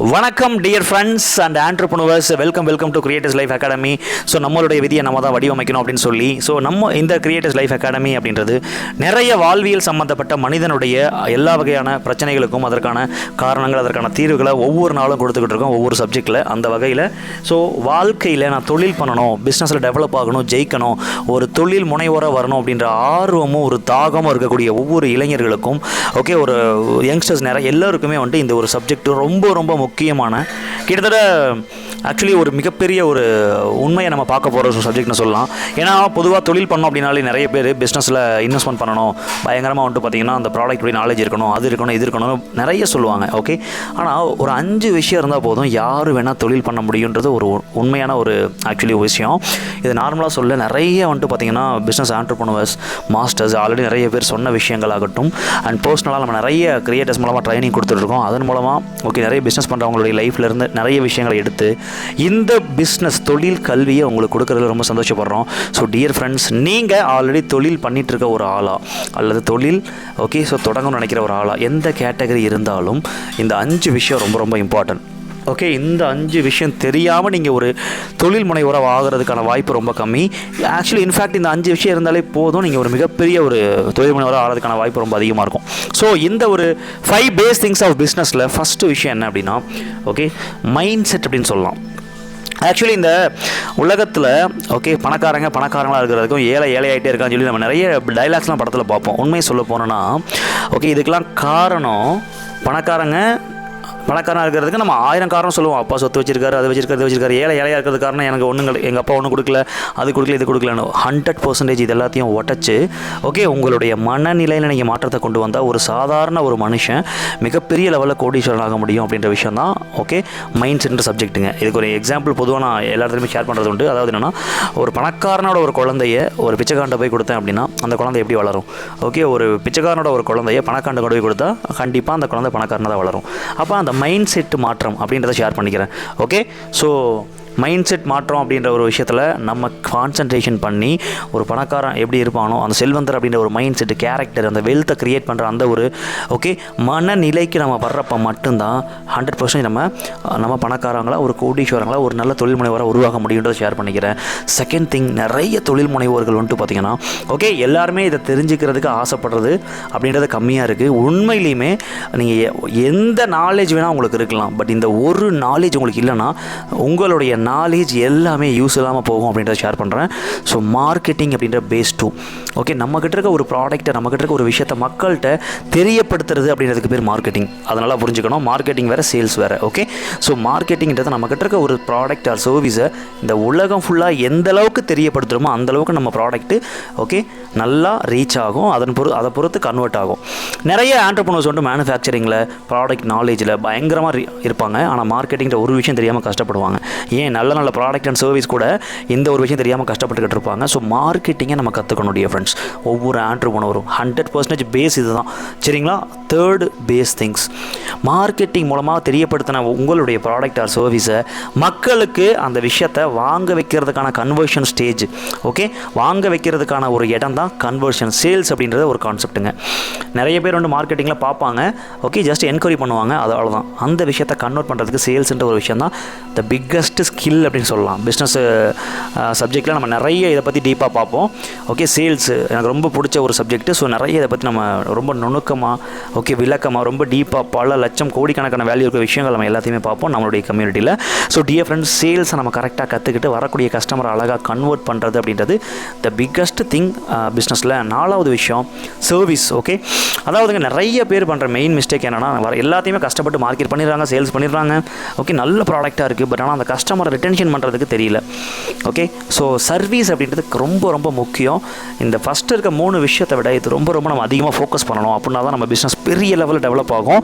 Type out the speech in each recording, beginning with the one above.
வணக்கம் dear friends and entrepreneurs, welcome to creators life academy. So நம்மளுடைய விதியை நம்ம தான் வடிவமைக்கணும் அப்படின்னு சொல்லி நம்ம இந்த கிரியேட்டர்ஸ் லைஃப் அகாடமி அப்படின்றது நிறைய வாழ்வியல் சம்மந்தப்பட்ட மனிதனுடைய எல்லா வகையான பிரச்சனைகளுக்கும் அதற்கான காரணங்கள், அதற்கான தீர்வுகளை ஒவ்வொரு நாளும் கொடுத்துக்கிட்டு இருக்கோம் ஒவ்வொரு சப்ஜெக்டில். அந்த வகையில் வாழ்க்கையில் நான் தொழில் பண்ணணும், பிஸ்னஸில் டெவலப் ஆகணும், ஜெயிக்கணும், ஒரு தொழில் முனைவோராக வரணும் அப்படின்ற ஆர்வமும் ஒரு தாகமும் இருக்கக்கூடிய ஒவ்வொரு இளைஞர்களுக்கும் ஒரு யங்ஸ்டர்ஸ் நிறைய எல்லாருக்குமே இந்த ஒரு சப்ஜெக்ட் ரொம்ப முக்கியமான, கிட்டத்தட்ட ஆக்சுவலி ஒரு மிகப்பெரிய ஒரு உண்மையை நம்ம பார்க்க போகிற ஒரு சப்ஜெக்ட்னு சொல்லலாம். ஏன்னா பொதுவாக தொழில் பண்ணோம் அப்படின்னாலே நிறைய பேர் பிஸ்னஸில் இன்வெஸ்ட்மெண்ட் பண்ணணும், பயங்கரமாக பார்த்திங்கன்னா அந்த ப்ராடக்ட் நாலேஜ் இருக்கணும், அது இருக்கணும், இது இருக்கணும் நிறைய சொல்லுவாங்க. ஆனால் ஒரு 5 விஷயம் இருந்தால் போதும், யார் வேணால் தொழில் பண்ண முடியுன்றது ஒரு உண்மையான ஒரு ஆக்சுவலி விஷயம். இது நார்மலாக சொல்ல நிறைய பார்த்திங்கன்னா பிஸ்னஸ் ஆண்டர்ப்ரனர்ஸ், மாஸ்டர்ஸ் ஆல்ரெடி நிறைய பேர் சொன்ன விஷயங்களாகட்டும், அண்ட் பர்சனலாக நம்ம நிறைய கிரியேட்டர்ஸ் மூலமாக ட்ரைனிங் கொடுத்துட்ருக்கோம். அதன் மூலமாக நிறைய பிஸ்னஸ் பண்ணுறவங்களுடைய லைஃப்லேருந்து நிறைய விஷயங்களை எடுத்து இந்த பிஸ்னஸ் தொழில் கல்வியை உங்களுக்கு கொடுக்கறதுல ரொம்ப சந்தோஷப்படுறோம். ஸோ டியர் ஃப்ரெண்ட்ஸ், நீங்கள் ஆல்ரெடி தொழில் பண்ணிகிட்டு இருக்க ஒரு ஆளா அல்லது தொழில் தொடங்கணும்னு நினைக்கிற ஒரு ஆளா, எந்த கேட்டகரி இருந்தாலும் இந்த 5 விஷயம் ரொம்ப இம்பார்ட்டன்ட். இந்த 5 விஷயம் தெரியாமல் நீங்கள் ஒரு தொழில் முனைவோராக ஆகிறதுக்கான வாய்ப்பு ரொம்ப கம்மி. ஆக்சுவலி இன்ஃபேக்ட் இந்த 5 விஷயம் இருந்தாலே போதும், நீங்கள் ஒரு மிகப்பெரிய ஒரு தொழில் முனைவோராக ஆகிறதுக்கான வாய்ப்பு ரொம்ப அதிகமாக இருக்கும். ஸோ இந்த ஒரு 5 பேஸ் திங்ஸ் ஆஃப் பிஸ்னஸில் ஃபஸ்ட்டு விஷயம் என்ன அப்படின்னா மைண்ட் செட் அப்படின்னு சொல்லலாம். ஆக்சுவலி இந்த உலகத்தில் பணக்காரங்களாக இருக்கிறதுக்கும் ஏழையாகிட்டே இருக்கான்னு சொல்லி நம்ம நிறைய டைலாக்ஸ்லாம் படத்தில் பார்ப்போம். உண்மையை சொல்ல போனோன்னா இதுக்கெல்லாம் காரணம் பணக்காரனாக இருக்கிறதுக்கு நம்ம 1000 காரணம் சொல்லுவோம். அப்பா சொத்து வச்சிருக்காரு, அது வச்சிருக்காரு. ஏழையாக இருக்கிறது காரணம் எனக்கு எங்கள் அப்பா ஒன்றும் கொடுக்கல, அது கொடுக்கல, இது கொடுக்கலன்னு 100% இது எல்லாத்தையும் உடச்சி உங்களுடைய மனநிலையில் நீங்கள் மாற்றத்தை கொண்டு வந்தால் ஒரு சாதாரண ஒரு மனுஷன் மிகப்பெரிய லெவலில் கோடீஸ்வரன் ஆக முடியும் அப்படின்ற விஷயம் தான் மைண்ட் செட் சப்ஜெக்ட்டுங்க. இதுக்கு ஒரு எக்ஸாம்பிள் பொதுவாக நான் எல்லாத்துலேயுமே ஷேர் பண்ணுறது உண்டு. அதாவது என்னென்னா, ஒரு பணக்காரனோட ஒரு குழந்தைய ஒரு பிச்சைக்காரன்ட்ட போய் கொடுத்தேன் அப்படின்னா அந்த குழந்தை எப்படி வளரும்? ஒரு பிச்சைக்காரனோட ஒரு குழந்தைய பணக்காரன்ட்ட கொண்டு போய் கொடுத்தா கண்டிப்பாக அந்த குழந்தை பணக்காரனாக தான் வளரும். அப்போ அந்த மைண்ட் செட் மாற்றம் அப்படின்றத ஷேர் பண்ணிக்கிறேன். ஸோ மைண்ட் செட் மாற்றம் அப்படின்ற ஒரு விஷயத்தில் நம்ம கான்சன்ட்ரேஷன் பண்ணி ஒரு பணக்காரன் எப்படி இருப்பானோ, அந்த செல்வந்தர் அப்படின்ற ஒரு மைண்ட் செட்டு, கேரக்டர், அந்த வெல்த்தை க்ரியேட் பண்ணுற அந்த ஒரு மனநிலைக்கு நம்ம வர்றப்போ மட்டும்தான் 100% நம்ம பணக்காரங்களாக ஒரு கோடீஸ்வரங்களாக ஒரு நல்ல தொழில் முனைவராக உருவாக முடியுன்றதை ஷேர் பண்ணிக்கிறேன். செகண்ட் திங், நிறைய தொழில் முனைவோர்கள் பார்த்திங்கன்னா எல்லாருமே இதை தெரிஞ்சுக்கிறதுக்கு ஆசைப்படுறது அப்படின்றது கம்மியாக இருக்குது. உண்மையிலையுமே நீங்கள் எந்த நாலேஜ் வேணால் உங்களுக்கு இருக்கலாம், பட் இந்த ஒரு நாலேஜ் உங்களுக்கு இல்லைன்னா உங்களுடைய நாலேஜ் எல்லாமே யூஸ் இல்லாமல் போகும் அப்படின்றத ஷேர் பண்ணுறேன். ஸோ மார்க்கெட்டிங் அப்படின்ற பேஸ் 2. நம்மக்கிட்ட இருக்க ஒரு ப்ராடக்ட்டை, நம்மக்கிட்ட இருக்க ஒரு விஷயத்தை மக்கள்கிட்ட தெரியப்படுத்துறது அப்படின்றதுக்கு பேர் மார்க்கெட்டிங். அதனால் புரிஞ்சுக்கணும், மார்க்கெட்டிங் வேறு, சேல்ஸ் வேறு. ஸோ மார்க்கெட்டிங்கிறது நம்மக்கிட்ட இருக்க ஒரு ப்ராடக்ட் ஆர் சர்வீஸை இந்த உலகம் ஃபுல்லாக எந்த அளவுக்கு தெரியப்படுத்துகிறோமோ அந்தளவுக்கு நம்ம ப்ராடக்ட்டு நல்லா ரீச் ஆகும், அதை பொறுத்து கன்வெர்ட் ஆகும். நிறைய ஆண்டர்ப்ரனர்ஸ் மேனுஃபேக்சரிங்கில், ப்ராடக்ட் நாலேஜில் பயங்கரமாக இருப்பாங்க. ஆனால் மார்க்கெட்டிங்கிற ஒரு விஷயம் தெரியாமல் கஷ்டப்படுவாங்க. ஏன் நல்ல ப்ராடக்ட் அண்ட் சர்வீஸ் கூட இந்த ஒரு விஷயம் தெரியாமல் கஷ்டப்பட்டுக்கிட்டு இருப்பாங்க. ஸோ மார்க்கெட்டிங்கை நம்ம கற்றுக்கணும் டியர் ஃப்ரெண்ட்ஸ். ஒவ்வொரு ஆண்டர்ப்ரனரும் 100% பேஸ் இது தான், சரிங்களா? தேர்டு பேஸ் திங்ஸ், மார்க்கெட்டிங் மூலமாக தெரியப்படுத்தின உங்களுடைய ப்ராடக்ட் ஆர் சர்வீஸை மக்களுக்கு அந்த விஷயத்தை வாங்க வைக்கிறதுக்கான கன்வர்ஷன் ஸ்டேஜ், வாங்க வைக்கிறதுக்கான ஒரு இடம் தான் கன்வர்ஷன். சேல்ஸ் அப்படின்றது ஒரு கான்செப்ட்டுங்க. நிறைய பேர் மார்க்கெட்டிங்கில் பார்ப்பாங்க, ஜஸ்ட் என்கொயரி பண்ணுவாங்க, அவ்வளோதான். அந்த விஷயத்தை கன்வெர்ட் பண்ணுறதுக்கு சேல்ஸ்ன்ற ஒரு விஷயம் தான் த பிக்கஸ்ட் ஸ்கில் அப்படின்னு சொல்லலாம். பிஸ்னஸ் சப்ஜெக்டில் நம்ம நிறைய இதை பற்றி டீப்பாக பார்ப்போம். சேல்ஸ் எனக்கு ரொம்ப பிடிச்ச ஒரு சப்ஜெக்ட்டு. ஸோ நிறைய இதை பற்றி நம்ம ரொம்ப நுணுக்கமாக விளக்கமாக ரொம்ப டீப்பாக பல லட்சம் கோடிக்கணக்கான வேல்யூ இருக்கிற விஷயங்கள் நம்ம எல்லாத்தையுமே பார்ப்போம் நம்மளுடைய கம்யூனிட்டியில். ஸோ டியர் ஃப்ரெண்ட்ஸ், சேல்ஸை நம்ம கரெக்டாக கற்றுக்கிட்டு வரக்கூடிய கஸ்டமரை அழகாக கன்வெர்ட் பண்ணுறது அப்படின்றது த பிக்கஸ்ட் திங் பிஸ்னஸில். 4வது விஷயம் சர்வீஸ். அதாவதுங்க நிறைய பேர் பண்ணுற மெயின் மிஸ்டேக் என்னென்னா, எல்லாத்தையுமே கஷ்டப்பட்டு மார்க்கெட் பண்ணிடுறாங்க, சேல்ஸ் பண்ணிடுறாங்க, நல்ல ப்ராடக்டாக இருக்குது, பட் ஆனால் அந்த கஸ்டமரை ரிட்டென்ஷன் பண்ணுறதுக்கு தெரியல. ஸோ சர்வீஸ் அப்படின்றது ரொம்ப முக்கியம். இந்த ஃபஸ்ட்டு இருக்க 3 விஷயத்தை விட இது ரொம்ப நம்ம அதிகமாக ஃபோக்கஸ் பண்ணணும். அப்படின்னா தான் நம்ம பிஸ்னஸ் பெரிய லெவலில் டெவலப் ஆகும்.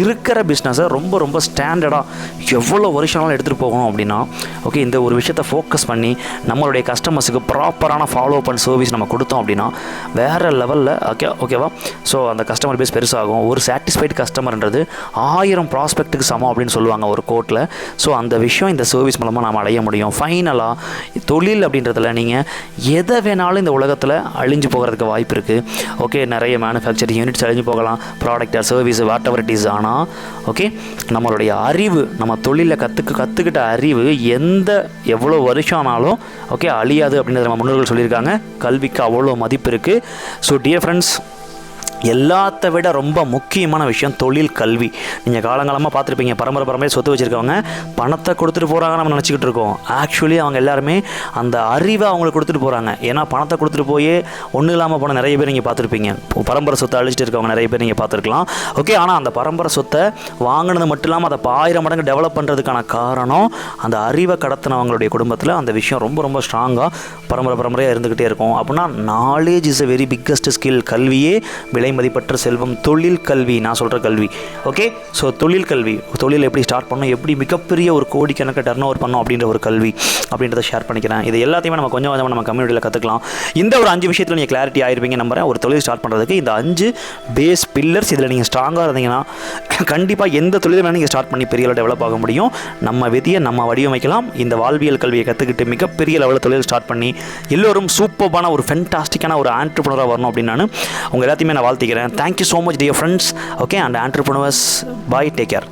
இருக்கிற பிஸ்னஸை ரொம்ப ஸ்டாண்டர்டாக எவ்வளோ வருஷம்னாலும் எடுத்துகிட்டு போகணும் அப்படின்னா இந்த ஒரு விஷயத்தை ஃபோக்கஸ் பண்ணி நம்மளுடைய கஸ்டமர்ஸுக்கு ப்ராப்பரான ஃபாலோ பண்ண சர்வீஸ் நம்ம கொடுத்தோம் அப்படின்னா வேறு லெவலில் ஓகேவா. ஸோ அந்த கஸ்டமர் பேஸ் பெருசாகும். ஒரு சாட்டிஸ்ஃபைடு கஸ்டமர்ன்றது 1000 ப்ராஸ்பெக்ட்டுக்கு சமம் அப்படின்னு சொல்லுவாங்க ஒரு கோட்டில். ஸோ அந்த விஷயம் இந்த சர்வீஸ் மூலமாக நாம் அடைய முடியும். ஃபைனலாக தொழில் அப்படின்றதுல நீங்கள் எதை வேணாலும் இந்த உலகத்தில் அழிஞ்சு போகிறதுக்கு வாய்ப்பு இருக்குது. ஓகே, நிறைய மேனுஃபேக்சரிங் யூனிட்ஸ் அழிஞ்சு போகலாம், product service what ever it is. ஆனால் ஓகே, நம்மளுடைய அறிவு, நம்ம தொழிலில் கற்றுக்கிட்ட அறிவு எவ்வளோ வருஷம் ஆனாலும் ஓகே அழியாது அப்படின்றத நம்ம முன்னோர்கள் சொல்லியிருக்காங்க. கல்விக்கு அவ்வளோ மதிப்பு இருக்குது. ஸோ டியர் ஃப்ரெண்ட்ஸ், எல்லாத்த விட ரொம்ப முக்கியமான விஷயம் தொழில் கல்வி. நீங்கள் காலங்காலமாக பார்த்துருப்பீங்க, பரம்பரை சொத்து வச்சுருக்கவங்க பணத்தை கொடுத்துட்டு போகிறாங்க நம்ம நினச்சிக்கிட்டு இருக்கோம். ஆக்சுவலி அவங்க எல்லாருமே அந்த அறிவை அவங்களுக்கு கொடுத்துட்டு போகிறாங்க. ஏன்னா பணத்தை கொடுத்துட்டு போய் ஒன்றும் இல்லாமல் போன நிறைய பேர் நீங்கள் பார்த்துருப்பீங்க. பரம்பரை சொத்தை அழிச்சிட்டு இருக்கவங்க நிறைய பேர் நீங்கள் பார்த்துருக்கலாம். ஓகே, ஆனால் அந்த பரம்பரை சொத்தை வாங்கினது மட்டும் இல்லாமல் அதை 1000 மடங்கு டெவலப் பண்ணுறதுக்கான காரணம் அந்த அறிவை கடத்தினவங்களுடைய குடும்பத்தில் அந்த விஷயம் ரொம்ப ரொம்ப ஸ்ட்ராங்காக பரம்பரையாக இருந்துக்கிட்டே இருக்கும். அப்படின்னா knowledge is a very biggest skill. கல்வியே விலை மதிப்பற்ற செல்வம். தொழில் கல்வி, நான் சொல்கிற கல்வி. ஓகே, ஸோ தொழில் கல்வி, தொழில் எப்படி ஸ்டார்ட் பண்ணணும், எப்படி மிகப்பெரிய ஒரு கோடிக்கணக்கு டர்ன் ஓவர் பண்ணணும் அப்படின்ற ஒரு கல்வி அப்படின்றத ஷேர் பண்ணிக்கிறேன். இது எல்லாத்தையுமே நம்ம கொஞ்சம் கொஞ்சமாக நம்ம கம்யூனிட்டியில் கற்றுக்கலாம். இந்த ஒரு 5 விஷயத்தில் நீங்கள் கிளாரிட்டி ஆயிருப்பீங்க நம்புறேன். ஒரு தொழில் ஸ்டார்ட் பண்ணுறதுக்கு இந்த 5 பேஸ் பில்லர்ஸ் இதில் நீங்கள் ஸ்ட்ராங்காக இருந்தீங்கன்னா கண்டிப்பாக எந்த தொழிலும் வேணும் நீங்கள் ஸ்டார்ட் பண்ணி பெரிய அளவு டெவலப் ஆக முடியும். நம்ம விதியை நம்ம வடிவமைக்கலாம். இந்த வாழ்வியல் கல்வியை கற்றுக்கிட்டு மிகப்பெரிய லெவலில் தொழில் ஸ்டார்ட் பண்ணி எல்லோரும் சூப்பரான ஒரு ஃபென்டாஸ்டிக்கான ஒரு ஆண்டர்ப்ரனராக வரணும் அப்படின்னு நான் உங்கள் எல்லாத்தையுமே நான் வாழ்த்திக்கிறேன். Thank you so much dear friends. Okay, and entrepreneurs, bye, take care.